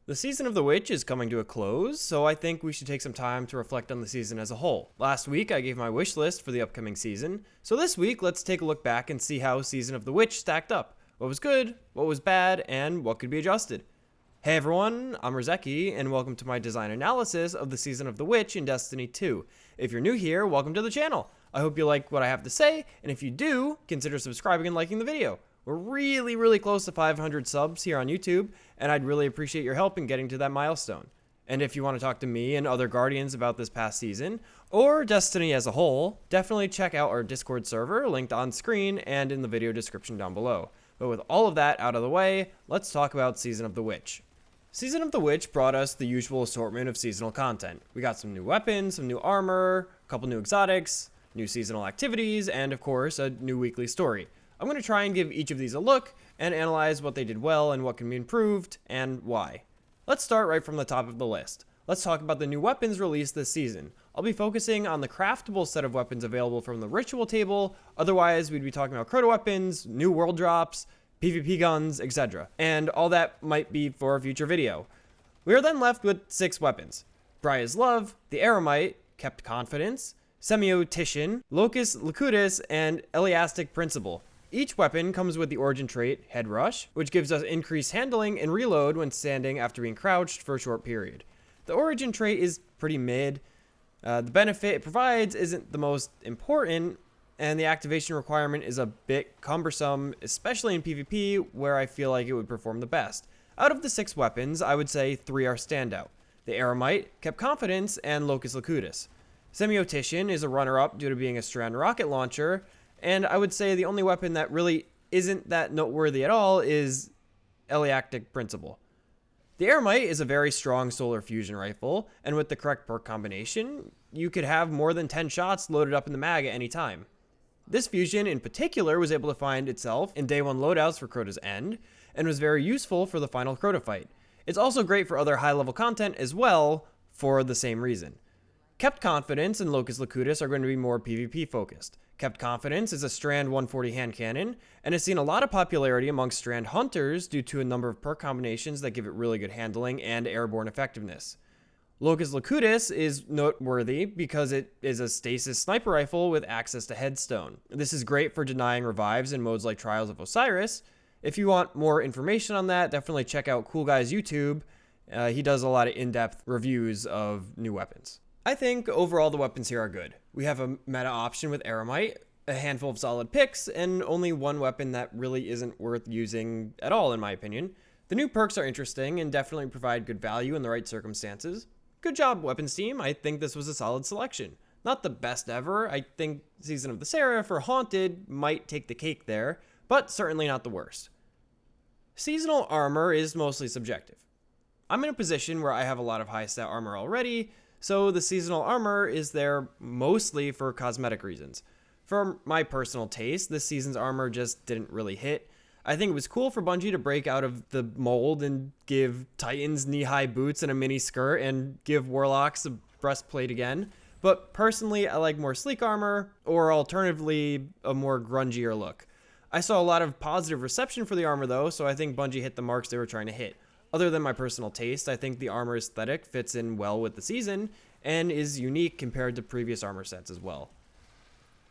The season of the witch is coming to a close, so I think we should take some time to reflect on the season as a whole. Last week I gave my wish list for the upcoming season, so this week let's take a look back and see how Season of the Witch stacked up. What was good, what was bad, and what could be adjusted. Hey everyone, I'm Rizeki, and welcome to my design analysis of the Season of the Witch in Destiny 2. If you're new here, welcome to the channel. I hope you like what I have to say, and if you do, consider subscribing and liking the video. We're really close to 500 subs here on YouTube, and I'd really appreciate your help in getting to that milestone. And if you want to talk to me and other Guardians about this past season, or Destiny as a whole, definitely check out our Discord server, linked on screen and in the video description down below. But with all of that out of the way, let's talk about Season of the Witch. Season of the Witch brought us the usual assortment of seasonal content. We got some new weapons, some new armor, a couple new exotics, new seasonal activities, and of course, a new weekly story. I'm going to try and give each of these a look and analyze what they did well and what can be improved and why. Let's start right from the top of the list. Let's talk about the new weapons released this season. I'll be focusing on the craftable set of weapons available from the ritual table, otherwise we'd be talking about crota weapons, new world drops, PvP guns, etc. And all that might be for a future video. We are then left with 6 weapons. Bria's Love, the Eremite, Kept Confidence, Semiotition, Locus Locutus, and Eliastic Principle. Each weapon comes with the origin trait, Head Rush, which gives us increased handling and reload when standing after being crouched for a short period. The origin trait is pretty mid. The benefit it provides isn't the most important, and the activation requirement is a bit cumbersome, especially in PvP, where I feel like it would perform the best. Out of the 6 weapons, I would say 3 are standout. The Eremite, Kept Confidence, and Locus Locutus. Semiotition is a runner-up due to being a strand rocket launcher, and I would say the only weapon that really isn't that noteworthy at all is Eliastic Principle. The Eremite is a very strong solar fusion rifle, and with the correct perk combination, you could have more than 10 shots loaded up in the mag at any time. This fusion in particular was able to find itself in day 1 loadouts for Crota's End, and was very useful for the final Crota fight. It's also great for other high-level content as well, for the same reason. Kept Confidence and Locus Locutus are going to be more PvP focused. Kept Confidence is a Strand 140 hand cannon, and has seen a lot of popularity amongst Strand hunters due to a number of perk combinations that give it really good handling and airborne effectiveness. Locus Locutus is noteworthy because it is a stasis sniper rifle with access to headstone. This is great for denying revives in modes like Trials of Osiris. If you want more information on that, definitely check out Cool Guy's YouTube. He does a lot of in-depth reviews of new weapons. I think overall the weapons here are good. We have a meta option with Eremite, a handful of solid picks, and only one weapon that really isn't worth using at all in my opinion. The new perks are interesting and definitely provide good value in the right circumstances. Good job, weapons team. I think this was a solid selection. Not the best ever. I think Season of the Seraph or Haunted might take the cake there, but certainly not the worst. Seasonal armor is mostly subjective. I'm in a position where I have a lot of high stat armor already, so the seasonal armor is there mostly for cosmetic reasons. For my personal taste, this season's armor just didn't really hit. I think it was cool for Bungie to break out of the mold and give Titans knee-high boots and a mini skirt and give Warlocks a breastplate again. But personally, I like more sleek armor, or alternatively, a more grungier look. I saw a lot of positive reception for the armor though, so I think Bungie hit the marks they were trying to hit. Other than my personal taste, I think the armor aesthetic fits in well with the season and is unique compared to previous armor sets as well.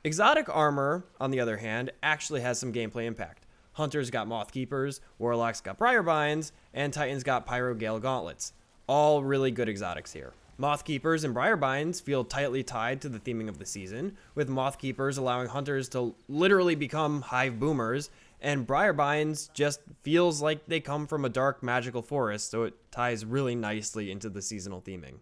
Exotic armor, on the other hand, actually has some gameplay impact. Hunters got Moth Keepers, Warlocks got Briarbinds, and Titans got Pyro Gale Gauntlets. All really good exotics here. Moth Keepers and Briarbinds feel tightly tied to the theming of the season, with Moth Keepers allowing hunters to literally become hive boomers, and Briarbinds just feels like they come from a dark magical forest, so it ties really nicely into the seasonal theming.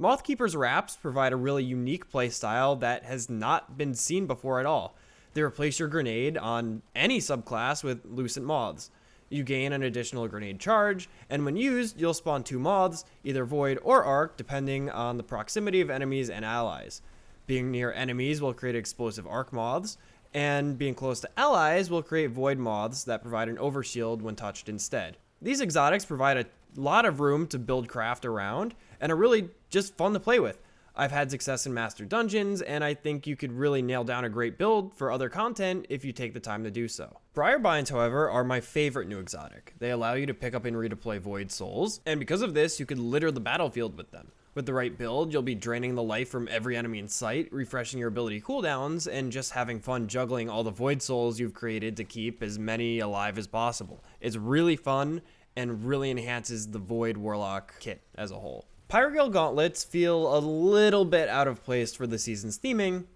Mothkeeper's wraps provide a really unique playstyle that has not been seen before at all. They replace your grenade on any subclass with lucent moths. You gain an additional grenade charge, and when used, you'll spawn 2 moths, either void or arc, depending on the proximity of enemies and allies. Being near enemies will create explosive arc moths, and being close to allies will create void moths that provide an overshield when touched instead. These exotics provide a lot of room to build craft around, and are really just fun to play with. I've had success in Master Dungeons, and I think you could really nail down a great build for other content if you take the time to do so. Briar Binds, however, are my favorite new exotic. They allow you to pick up and redeploy Void Souls, and because of this, you could litter the battlefield with them. With the right build, you'll be draining the life from every enemy in sight, refreshing your ability cooldowns, and just having fun juggling all the Void Souls you've created to keep as many alive as possible. It's really fun and really enhances the Void Warlock kit as a whole. Pyrogale Gauntlets feel a little bit out of place for the season's theming,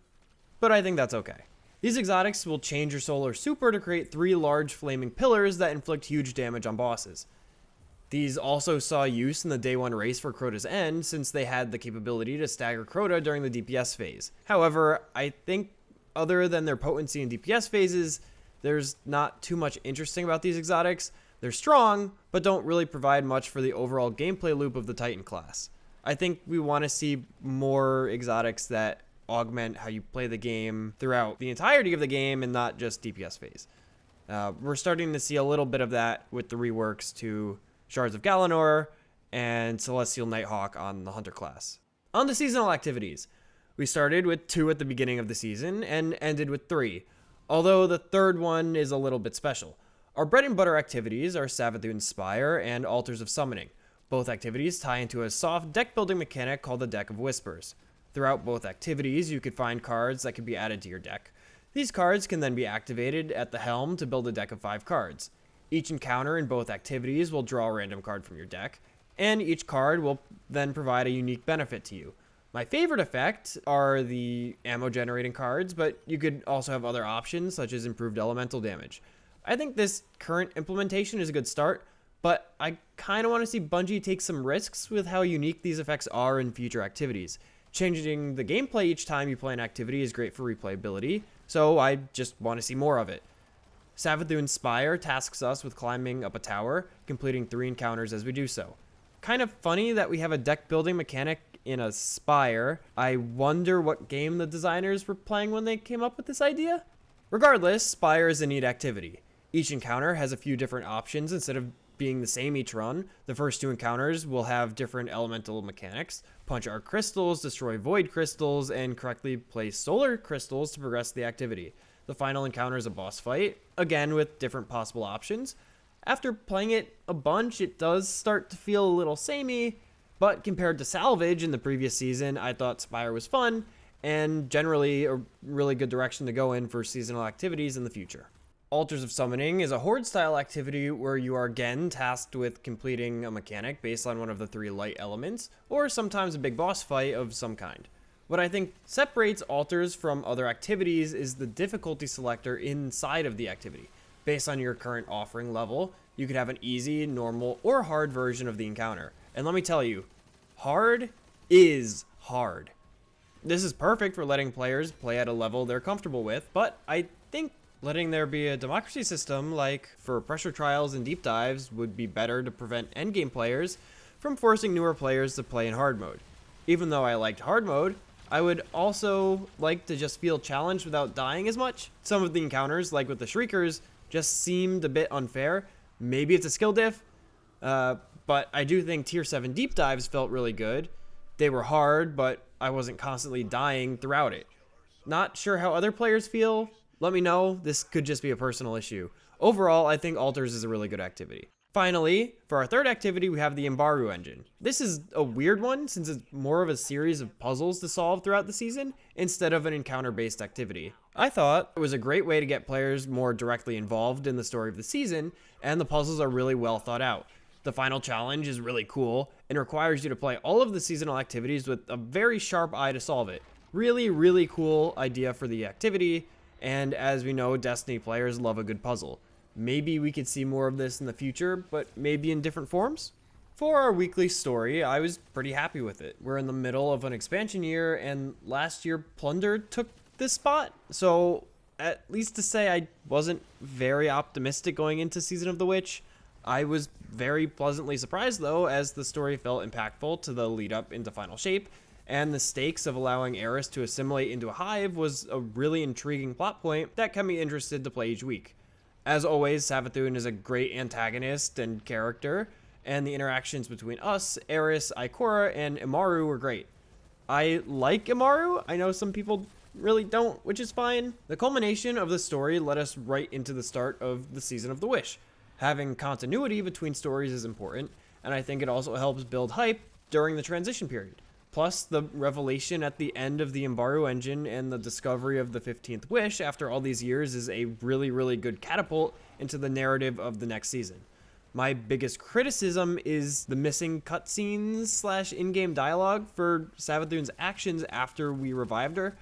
but I think that's okay. These exotics will change your solar super to create 3 large flaming pillars that inflict huge damage on bosses. These also saw use in the day 1 race for Crota's End, since they had the capability to stagger Crota during the DPS phase. However, I think other than their potency in DPS phases, there's not too much interesting about these exotics. They're strong, but don't really provide much for the overall gameplay loop of the Titan class. I think we want to see more exotics that augment how you play the game throughout the entirety of the game and not just DPS phase. We're starting to see a little bit of that with the reworks to Shards of Galanor and Celestial Nighthawk on the Hunter class. On to seasonal activities. We started with 2 at the beginning of the season and ended with 3, although the third one is a little bit special. Our bread and butter activities are Savathun Spire and Altars of Summoning. Both activities tie into a soft deck building mechanic called the Deck of Whispers. Throughout both activities, you could find cards that can be added to your deck. These cards can then be activated at the helm to build a deck of 5 cards. Each encounter in both activities will draw a random card from your deck, and each card will then provide a unique benefit to you. My favorite effect are the ammo generating cards, but you could also have other options such as improved elemental damage. I think this current implementation is a good start, but I kind of want to see Bungie take some risks with how unique these effects are in future activities. Changing the gameplay each time you play an activity is great for replayability, so I just want to see more of it. Savathun Spire tasks us with climbing up a tower, completing 3 encounters as we do so. Kind of funny that we have a deck building mechanic in a Spire. I wonder what game the designers were playing when they came up with this idea? Regardless, Spire is a neat activity. Each encounter has a few different options instead of being the same each run. The first 2 encounters will have different elemental mechanics: punch arc crystals, destroy void crystals, and correctly place solar crystals to progress the activity. The final encounter is a boss fight, again with different possible options. After playing it a bunch, it does start to feel a little samey, but compared to Salvage in the previous season, I thought Spire was fun and generally a really good direction to go in for seasonal activities in the future. Altars of Summoning is a horde-style activity where you are again tasked with completing a mechanic based on one of the 3 light elements, or sometimes a big boss fight of some kind. What I think separates altars from other activities is the difficulty selector inside of the activity. Based on your current offering level, you could have an easy, normal, or hard version of the encounter. And let me tell you, hard is hard. This is perfect for letting players play at a level they're comfortable with, but I think letting there be a democracy system, like for pressure trials and deep dives, would be better to prevent endgame players from forcing newer players to play in hard mode. Even though I liked hard mode, I would also like to just feel challenged without dying as much. Some of the encounters, like with the Shriekers, just seemed a bit unfair. Maybe it's a skill diff, but I do think tier 7 deep dives felt really good. They were hard, but I wasn't constantly dying throughout it. Not sure how other players feel. Let me know. This could just be a personal issue. Overall, I think Altars is a really good activity. Finally, for our third activity, we have the Imbaru Engine. This is a weird one since it's more of a series of puzzles to solve throughout the season instead of an encounter-based activity. I thought it was a great way to get players more directly involved in the story of the season, and the puzzles are really well thought out. The final challenge is really cool and requires you to play all of the seasonal activities with a very sharp eye to solve it. Really, really cool idea for the activity. And as we know, Destiny players love a good puzzle. Maybe we could see more of this in the future, but maybe in different forms? For our weekly story, I was pretty happy with it. We're in the middle of an expansion year, and last year Plunder took this spot. So, at least to say I wasn't very optimistic going into Season of the Witch. I was very pleasantly surprised, though, as the story felt impactful to the lead up into Final Shape, and the stakes of allowing Eris to assimilate into a hive was a really intriguing plot point that kept me interested to play each week. As always, Savathun is a great antagonist and character, and the interactions between us, Eris, Ikora, and Imbaru were great. I like Imbaru. I know some people really don't, which is fine. The culmination of the story led us right into the start of the Season of the Wish. Having continuity between stories is important, and I think it also helps build hype during the transition period. Plus, the revelation at the end of the Imbaru Engine and the discovery of the 15th Wish after all these years is a really, really good catapult into the narrative of the next season. My biggest criticism is the missing cutscenes / in-game dialogue for Savathun's actions after we revived her.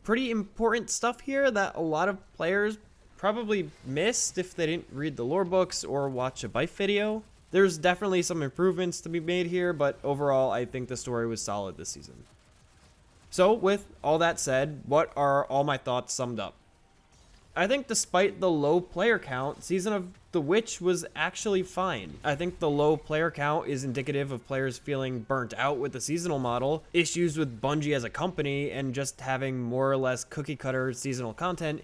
Pretty important stuff here that a lot of players probably missed if they didn't read the lore books or watch a Bife video. There's definitely some improvements to be made here, but overall I think the story was solid this season. So with all that said, what are all my thoughts summed up? I think despite the low player count, Season of the Witch was actually fine. I think the low player count is indicative of players feeling burnt out with the seasonal model, issues with Bungie as a company, and just having more or less cookie cutter seasonal content,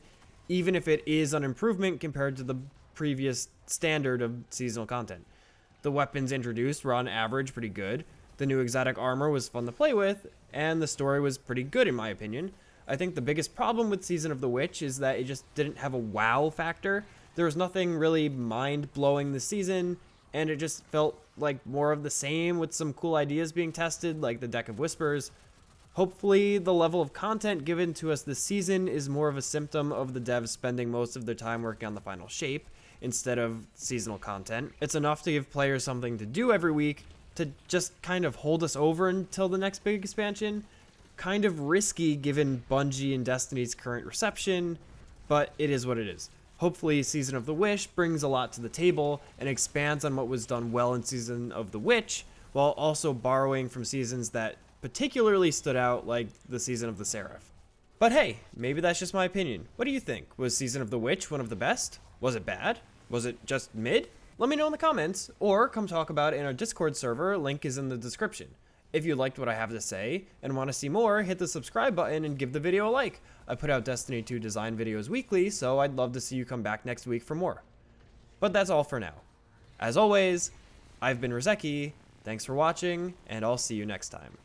even if it is an improvement compared to the previous standard of seasonal content. The weapons introduced were on average pretty good, the new exotic armor was fun to play with, and the story was pretty good in my opinion. I think the biggest problem with Season of the Witch is that it just didn't have a wow factor. There was nothing really mind-blowing this season, and it just felt like more of the same with some cool ideas being tested, like the Deck of Whispers. Hopefully, the level of content given to us this season is more of a symptom of the devs spending most of their time working on the final shape, instead of seasonal content. It's enough to give players something to do every week, to just kind of hold us over until the next big expansion. Kind of risky given Bungie and Destiny's current reception, but it is what it is. Hopefully Season of the Wish brings a lot to the table and expands on what was done well in Season of the Witch, while also borrowing from seasons that particularly stood out, like the Season of the Seraph. But hey, maybe that's just my opinion. What do you think? Was Season of the Witch one of the best? Was it bad? Was it just mid? Let me know in the comments, or come talk about it in our Discord server, link is in the description. If you liked what I have to say and want to see more, hit the subscribe button and give the video a like. I put out Destiny 2 design videos weekly, so I'd love to see you come back next week for more. But that's all for now. As always, I've been Rizeki, thanks for watching, and I'll see you next time.